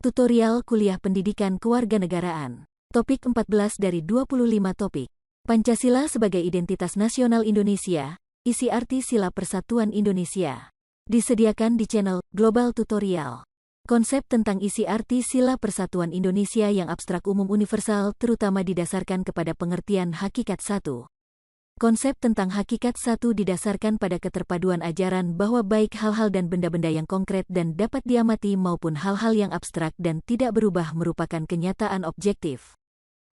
Tutorial Kuliah Pendidikan Kewarganegaraan. Topik 14 dari 25 topik. Pancasila sebagai Identitas Nasional Indonesia, isi arti Sila Persatuan Indonesia. Disediakan di channel Global Tutorial. Konsep tentang isi arti Sila Persatuan Indonesia yang abstrak umum universal terutama didasarkan kepada pengertian hakikat satu. Konsep tentang hakikat satu didasarkan pada keterpaduan ajaran bahwa baik hal-hal dan benda-benda yang konkret dan dapat diamati maupun hal-hal yang abstrak dan tidak berubah merupakan kenyataan objektif.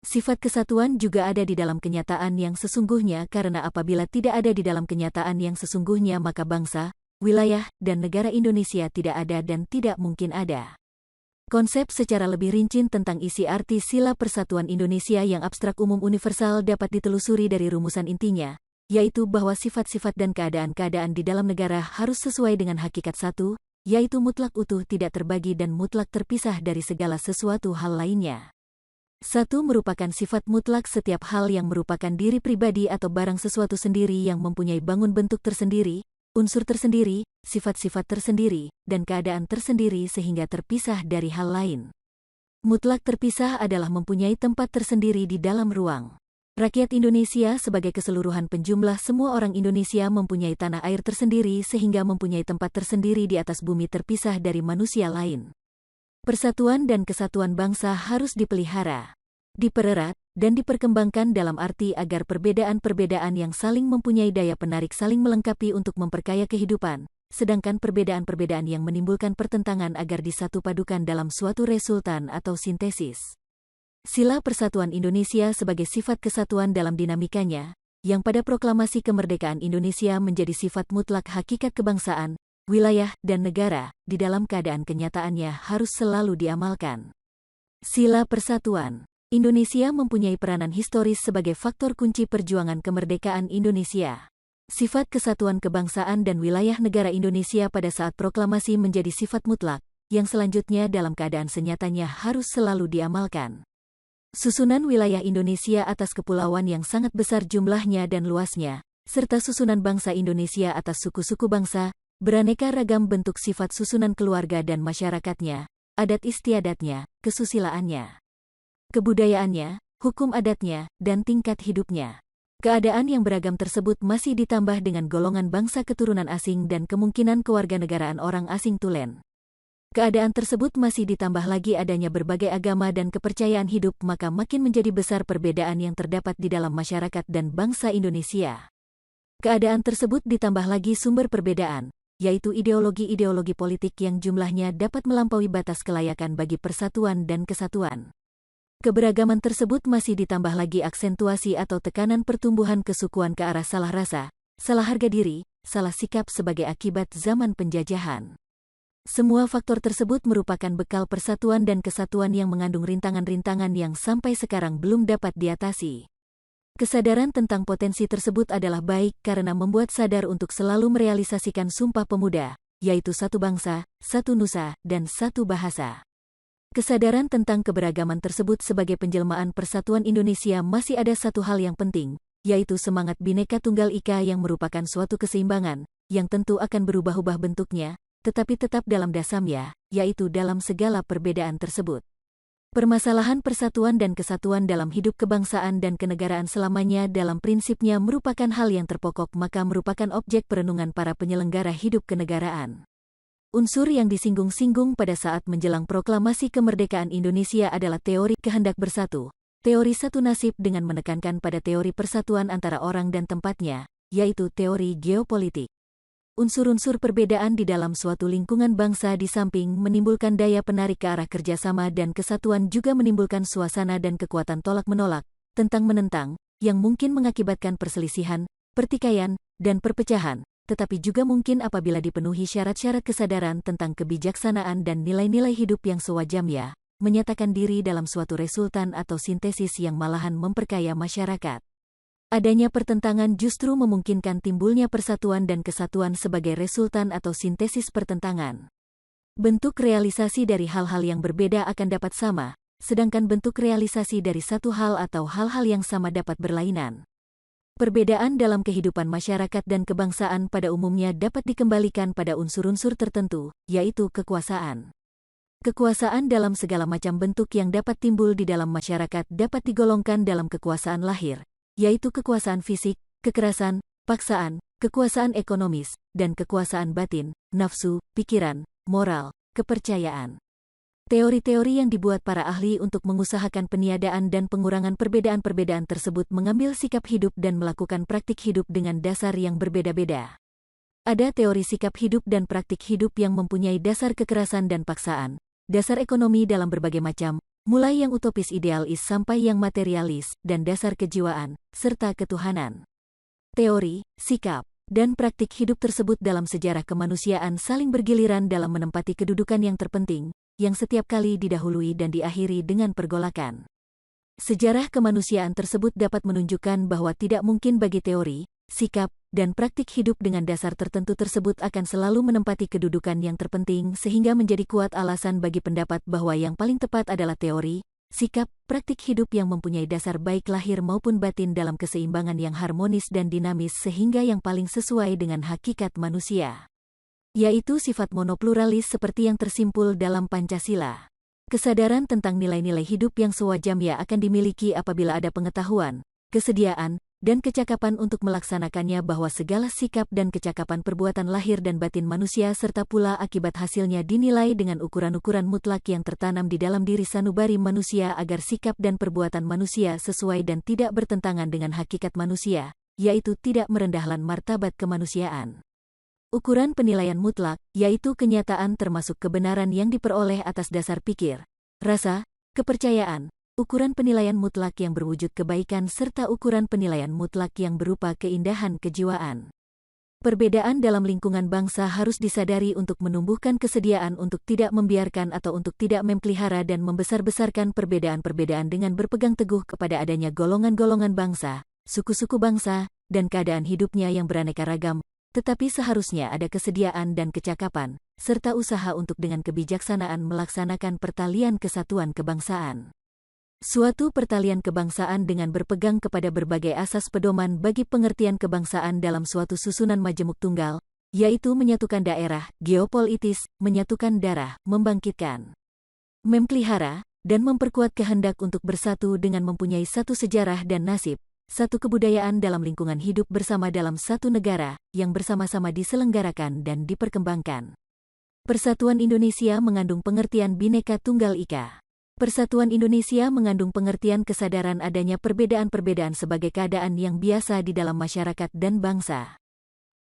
Sifat kesatuan juga ada di dalam kenyataan yang sesungguhnya karena apabila tidak ada di dalam kenyataan yang sesungguhnya maka bangsa, wilayah, dan negara Indonesia tidak ada dan tidak mungkin ada. Konsep secara lebih rinci tentang isi arti Sila Persatuan Indonesia yang abstrak umum universal dapat ditelusuri dari rumusan intinya, yaitu bahwa sifat-sifat dan keadaan-keadaan di dalam negara harus sesuai dengan hakikat satu, yaitu mutlak utuh tidak terbagi dan mutlak terpisah dari segala sesuatu hal lainnya. Satu merupakan sifat mutlak setiap hal yang merupakan diri pribadi atau barang sesuatu sendiri yang mempunyai bangun bentuk tersendiri, unsur tersendiri, sifat-sifat tersendiri, dan keadaan tersendiri sehingga terpisah dari hal lain. Mutlak terpisah adalah mempunyai tempat tersendiri di dalam ruang. Rakyat Indonesia sebagai keseluruhan penjumlah semua orang Indonesia mempunyai tanah air tersendiri sehingga mempunyai tempat tersendiri di atas bumi terpisah dari manusia lain. Persatuan dan kesatuan bangsa harus dipelihara, dipererat, dan diperkembangkan dalam arti agar perbedaan-perbedaan yang saling mempunyai daya penarik saling melengkapi untuk memperkaya kehidupan, sedangkan perbedaan-perbedaan yang menimbulkan pertentangan agar disatupadukan dalam suatu resultan atau sintesis. Sila Persatuan Indonesia sebagai sifat kesatuan dalam dinamikanya, yang pada proklamasi kemerdekaan Indonesia menjadi sifat mutlak hakikat kebangsaan, wilayah, dan negara, di dalam keadaan kenyataannya harus selalu diamalkan. Sila Persatuan Indonesia mempunyai peranan historis sebagai faktor kunci perjuangan kemerdekaan Indonesia. Sifat kesatuan kebangsaan dan wilayah negara Indonesia pada saat proklamasi menjadi sifat mutlak, yang selanjutnya dalam keadaan senyatanya harus selalu diamalkan. Susunan wilayah Indonesia atas kepulauan yang sangat besar jumlahnya dan luasnya, serta susunan bangsa Indonesia atas suku-suku bangsa, beraneka ragam bentuk sifat susunan keluarga dan masyarakatnya, adat istiadatnya, kesusilaannya, kebudayaannya, hukum adatnya, dan tingkat hidupnya. Keadaan yang beragam tersebut masih ditambah dengan golongan bangsa keturunan asing dan kemungkinan kewarganegaraan orang asing tulen. Keadaan tersebut masih ditambah lagi adanya berbagai agama dan kepercayaan hidup maka makin menjadi besar perbedaan yang terdapat di dalam masyarakat dan bangsa Indonesia. Keadaan tersebut ditambah lagi sumber perbedaan, yaitu ideologi-ideologi politik yang jumlahnya dapat melampaui batas kelayakan bagi persatuan dan kesatuan. Keberagaman tersebut masih ditambah lagi aksentuasi atau tekanan pertumbuhan kesukuan ke arah salah rasa, salah harga diri, salah sikap sebagai akibat zaman penjajahan. Semua faktor tersebut merupakan bekal persatuan dan kesatuan yang mengandung rintangan-rintangan yang sampai sekarang belum dapat diatasi. Kesadaran tentang potensi tersebut adalah baik karena membuat sadar untuk selalu merealisasikan Sumpah Pemuda, yaitu satu bangsa, satu nusa, dan satu bahasa. Kesadaran tentang keberagaman tersebut sebagai penjelmaan persatuan Indonesia masih ada satu hal yang penting, yaitu semangat Bhinneka Tunggal Ika yang merupakan suatu keseimbangan, yang tentu akan berubah-ubah bentuknya, tetapi tetap dalam dasamnya, yaitu dalam segala perbedaan tersebut. Permasalahan persatuan dan kesatuan dalam hidup kebangsaan dan kenegaraan selamanya dalam prinsipnya merupakan hal yang terpokok maka merupakan objek perenungan para penyelenggara hidup kenegaraan. Unsur yang disinggung-singgung pada saat menjelang proklamasi kemerdekaan Indonesia adalah teori kehendak bersatu, teori satu nasib dengan menekankan pada teori persatuan antara orang dan tempatnya, yaitu teori geopolitik. Unsur-unsur perbedaan di dalam suatu lingkungan bangsa di samping menimbulkan daya penarik ke arah kerjasama dan kesatuan juga menimbulkan suasana dan kekuatan tolak-menolak, tentang-menentang, yang mungkin mengakibatkan perselisihan, pertikaian, dan perpecahan. Tetapi juga mungkin apabila dipenuhi syarat-syarat kesadaran tentang kebijaksanaan dan nilai-nilai hidup yang sewajamnya, menyatakan diri dalam suatu resultan atau sintesis yang malahan memperkaya masyarakat. Adanya pertentangan justru memungkinkan timbulnya persatuan dan kesatuan sebagai resultan atau sintesis pertentangan. Bentuk realisasi dari hal-hal yang berbeda akan dapat sama, sedangkan bentuk realisasi dari satu hal atau hal-hal yang sama dapat berlainan. Perbedaan dalam kehidupan masyarakat dan kebangsaan pada umumnya dapat dikembalikan pada unsur-unsur tertentu, yaitu kekuasaan. Kekuasaan dalam segala macam bentuk yang dapat timbul di dalam masyarakat dapat digolongkan dalam kekuasaan lahir, yaitu kekuasaan fisik, kekerasan, paksaan, kekuasaan ekonomis, dan kekuasaan batin, nafsu, pikiran, moral, kepercayaan. Teori-teori yang dibuat para ahli untuk mengusahakan peniadaan dan pengurangan perbedaan-perbedaan tersebut mengambil sikap hidup dan melakukan praktik hidup dengan dasar yang berbeda-beda. Ada teori sikap hidup dan praktik hidup yang mempunyai dasar kekerasan dan paksaan, dasar ekonomi dalam berbagai macam, mulai yang utopis idealis sampai yang materialis, dan dasar kejiwaan, serta ketuhanan. Teori, sikap, dan praktik hidup tersebut dalam sejarah kemanusiaan saling bergiliran dalam menempati kedudukan yang terpenting, yang setiap kali didahului dan diakhiri dengan pergolakan. Sejarah kemanusiaan tersebut dapat menunjukkan bahwa tidak mungkin bagi teori, sikap, dan praktik hidup dengan dasar tertentu tersebut akan selalu menempati kedudukan yang terpenting sehingga menjadi kuat alasan bagi pendapat bahwa yang paling tepat adalah teori, sikap, praktik hidup yang mempunyai dasar baik lahir maupun batin dalam keseimbangan yang harmonis dan dinamis sehingga yang paling sesuai dengan hakikat manusia, yaitu sifat monopluralis seperti yang tersimpul dalam Pancasila. Kesadaran tentang nilai-nilai hidup yang sewajarnya akan dimiliki apabila ada pengetahuan, kesediaan, dan kecakapan untuk melaksanakannya bahwa segala sikap dan kecakapan perbuatan lahir dan batin manusia serta pula akibat hasilnya dinilai dengan ukuran-ukuran mutlak yang tertanam di dalam diri sanubari manusia agar sikap dan perbuatan manusia sesuai dan tidak bertentangan dengan hakikat manusia, yaitu tidak merendahkan martabat kemanusiaan. Ukuran penilaian mutlak, yaitu kenyataan termasuk kebenaran yang diperoleh atas dasar pikir, rasa, kepercayaan, ukuran penilaian mutlak yang berwujud kebaikan serta ukuran penilaian mutlak yang berupa keindahan kejiwaan. Perbedaan dalam lingkungan bangsa harus disadari untuk menumbuhkan kesediaan untuk tidak membiarkan atau untuk tidak memelihara dan membesar-besarkan perbedaan-perbedaan dengan berpegang teguh kepada adanya golongan-golongan bangsa, suku-suku bangsa, dan keadaan hidupnya yang beraneka ragam. Tetapi seharusnya ada kesediaan dan kecakapan, serta usaha untuk dengan kebijaksanaan melaksanakan pertalian kesatuan kebangsaan. Suatu pertalian kebangsaan dengan berpegang kepada berbagai asas pedoman bagi pengertian kebangsaan dalam suatu susunan majemuk tunggal, yaitu menyatukan daerah, geopolitis, menyatukan darah, membangkitkan, memelihara, dan memperkuat kehendak untuk bersatu dengan mempunyai satu sejarah dan nasib, satu kebudayaan dalam lingkungan hidup bersama dalam satu negara, yang bersama-sama diselenggarakan dan diperkembangkan. Persatuan Indonesia mengandung pengertian Bhinneka Tunggal Ika. Persatuan Indonesia mengandung pengertian kesadaran adanya perbedaan-perbedaan sebagai keadaan yang biasa di dalam masyarakat dan bangsa.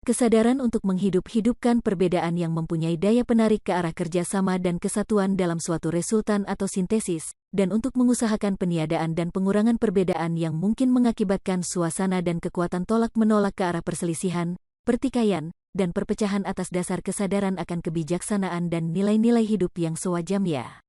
Kesadaran untuk menghidup-hidupkan perbedaan yang mempunyai daya penarik ke arah kerjasama dan kesatuan dalam suatu resultan atau sintesis, dan untuk mengusahakan peniadaan dan pengurangan perbedaan yang mungkin mengakibatkan suasana dan kekuatan tolak-menolak ke arah perselisihan, pertikaian, dan perpecahan atas dasar kesadaran akan kebijaksanaan dan nilai-nilai hidup yang sewajarnya.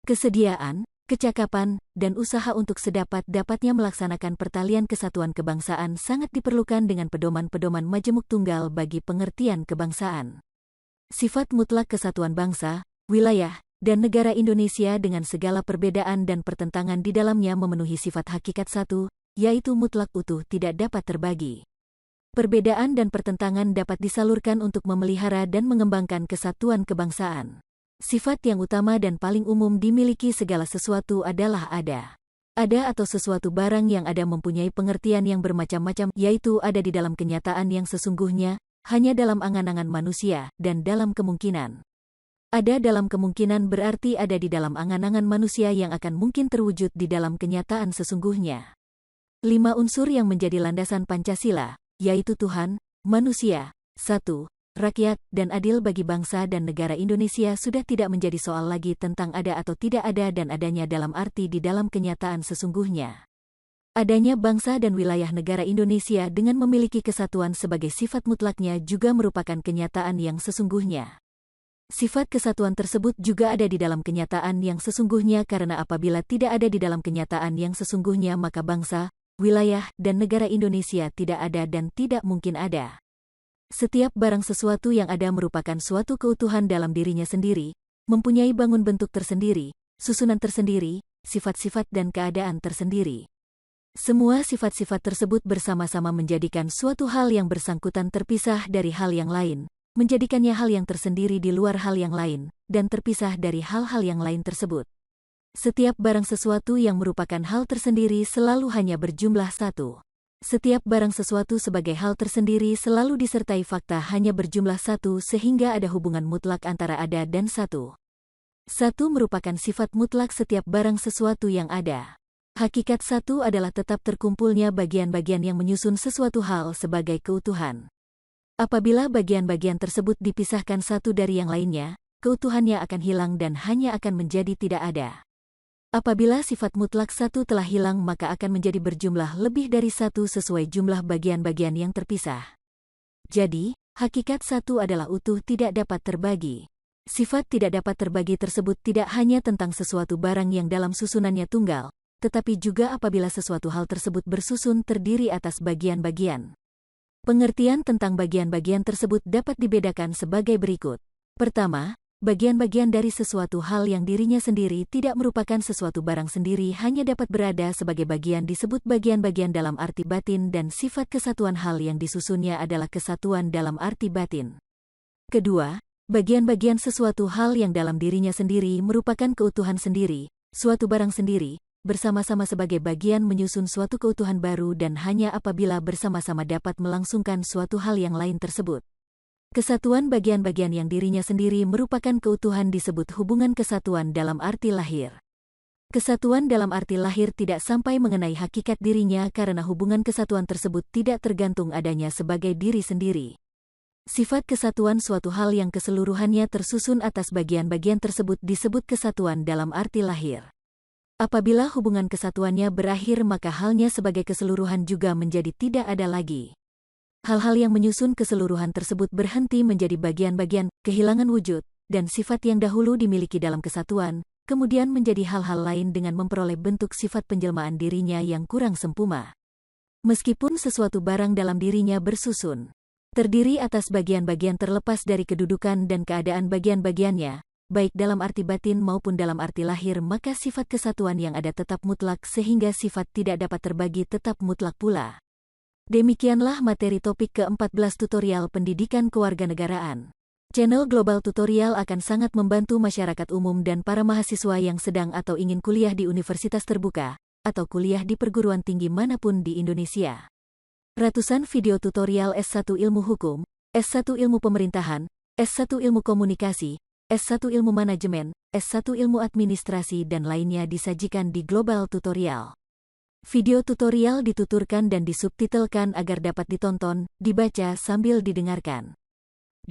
Kesediaan, kecakapan, dan usaha untuk sedapat-dapatnya melaksanakan pertalian kesatuan kebangsaan sangat diperlukan dengan pedoman-pedoman majemuk tunggal bagi pengertian kebangsaan. Sifat mutlak kesatuan bangsa, wilayah, dan negara Indonesia dengan segala perbedaan dan pertentangan di dalamnya memenuhi sifat hakikat satu, yaitu mutlak utuh tidak dapat terbagi. Perbedaan dan pertentangan dapat disalurkan untuk memelihara dan mengembangkan kesatuan kebangsaan. Sifat yang utama dan paling umum dimiliki segala sesuatu adalah ada. Ada atau sesuatu barang yang ada mempunyai pengertian yang bermacam-macam, yaitu ada di dalam kenyataan yang sesungguhnya, hanya dalam angan-angan manusia, dan dalam kemungkinan. Ada dalam kemungkinan berarti ada di dalam angan-angan manusia yang akan mungkin terwujud di dalam kenyataan sesungguhnya. 5 unsur yang menjadi landasan Pancasila, yaitu Tuhan, manusia, satu, rakyat, dan adil bagi bangsa dan negara Indonesia sudah tidak menjadi soal lagi tentang ada atau tidak ada dan adanya dalam arti di dalam kenyataan sesungguhnya. Adanya bangsa dan wilayah negara Indonesia dengan memiliki kesatuan sebagai sifat mutlaknya juga merupakan kenyataan yang sesungguhnya. Sifat kesatuan tersebut juga ada di dalam kenyataan yang sesungguhnya karena apabila tidak ada di dalam kenyataan yang sesungguhnya maka bangsa, wilayah, dan negara Indonesia tidak ada dan tidak mungkin ada. Setiap barang sesuatu yang ada merupakan suatu keutuhan dalam dirinya sendiri, mempunyai bangun bentuk tersendiri, susunan tersendiri, sifat-sifat dan keadaan tersendiri. Semua sifat-sifat tersebut bersama-sama menjadikan suatu hal yang bersangkutan terpisah dari hal yang lain, menjadikannya hal yang tersendiri di luar hal yang lain, dan terpisah dari hal-hal yang lain tersebut. Setiap barang sesuatu yang merupakan hal tersendiri selalu hanya berjumlah satu. Setiap barang sesuatu sebagai hal tersendiri selalu disertai fakta hanya berjumlah satu sehingga ada hubungan mutlak antara ada dan satu. Satu merupakan sifat mutlak setiap barang sesuatu yang ada. Hakikat satu adalah tetap terkumpulnya bagian-bagian yang menyusun sesuatu hal sebagai keutuhan. Apabila bagian-bagian tersebut dipisahkan satu dari yang lainnya, keutuhannya akan hilang dan hanya akan menjadi tidak ada. Apabila sifat mutlak satu telah hilang maka akan menjadi berjumlah lebih dari satu sesuai jumlah bagian-bagian yang terpisah. Jadi, hakikat satu adalah utuh tidak dapat terbagi. Sifat tidak dapat terbagi tersebut tidak hanya tentang sesuatu barang yang dalam susunannya tunggal, tetapi juga apabila sesuatu hal tersebut bersusun terdiri atas bagian-bagian. Pengertian tentang bagian-bagian tersebut dapat dibedakan sebagai berikut. Pertama, bagian-bagian dari sesuatu hal yang dirinya sendiri tidak merupakan sesuatu barang sendiri hanya dapat berada sebagai bagian disebut bagian-bagian dalam arti batin dan sifat kesatuan hal yang disusunnya adalah kesatuan dalam arti batin. Kedua, bagian-bagian sesuatu hal yang dalam dirinya sendiri merupakan keutuhan sendiri, suatu barang sendiri, bersama-sama sebagai bagian menyusun suatu keutuhan baru dan hanya apabila bersama-sama dapat melangsungkan suatu hal yang lain tersebut. Kesatuan bagian-bagian yang dirinya sendiri merupakan keutuhan disebut hubungan kesatuan dalam arti lahir. Kesatuan dalam arti lahir tidak sampai mengenai hakikat dirinya karena hubungan kesatuan tersebut tidak tergantung adanya sebagai diri sendiri. Sifat kesatuan suatu hal yang keseluruhannya tersusun atas bagian-bagian tersebut disebut kesatuan dalam arti lahir. Apabila hubungan kesatuannya berakhir maka halnya sebagai keseluruhan juga menjadi tidak ada lagi. Hal-hal yang menyusun keseluruhan tersebut berhenti menjadi bagian-bagian, kehilangan wujud, dan sifat yang dahulu dimiliki dalam kesatuan, kemudian menjadi hal-hal lain dengan memperoleh bentuk sifat penjelmaan dirinya yang kurang sempurna. Meskipun sesuatu barang dalam dirinya bersusun, terdiri atas bagian-bagian terlepas dari kedudukan dan keadaan bagian-bagiannya, baik dalam arti batin maupun dalam arti lahir maka sifat kesatuan yang ada tetap mutlak sehingga sifat tidak dapat terbagi tetap mutlak pula. Demikianlah materi topik ke-14 tutorial pendidikan kewarganegaraan. Channel Global Tutorial akan sangat membantu masyarakat umum dan para mahasiswa yang sedang atau ingin kuliah di universitas terbuka, atau kuliah di perguruan tinggi manapun di Indonesia. Ratusan video tutorial S1 Ilmu Hukum, S1 Ilmu Pemerintahan, S1 Ilmu Komunikasi, S1 Ilmu Manajemen, S1 Ilmu Administrasi dan lainnya disajikan di Global Tutorial. Video tutorial dituturkan dan disubtitelkan agar dapat ditonton, dibaca sambil didengarkan.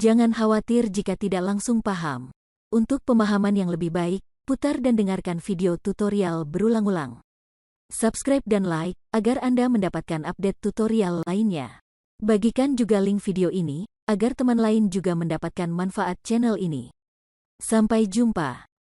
Jangan khawatir jika tidak langsung paham. Untuk pemahaman yang lebih baik, putar dan dengarkan video tutorial berulang-ulang. Subscribe dan like, agar Anda mendapatkan update tutorial lainnya. Bagikan juga link video ini, agar teman lain juga mendapatkan manfaat channel ini. Sampai jumpa.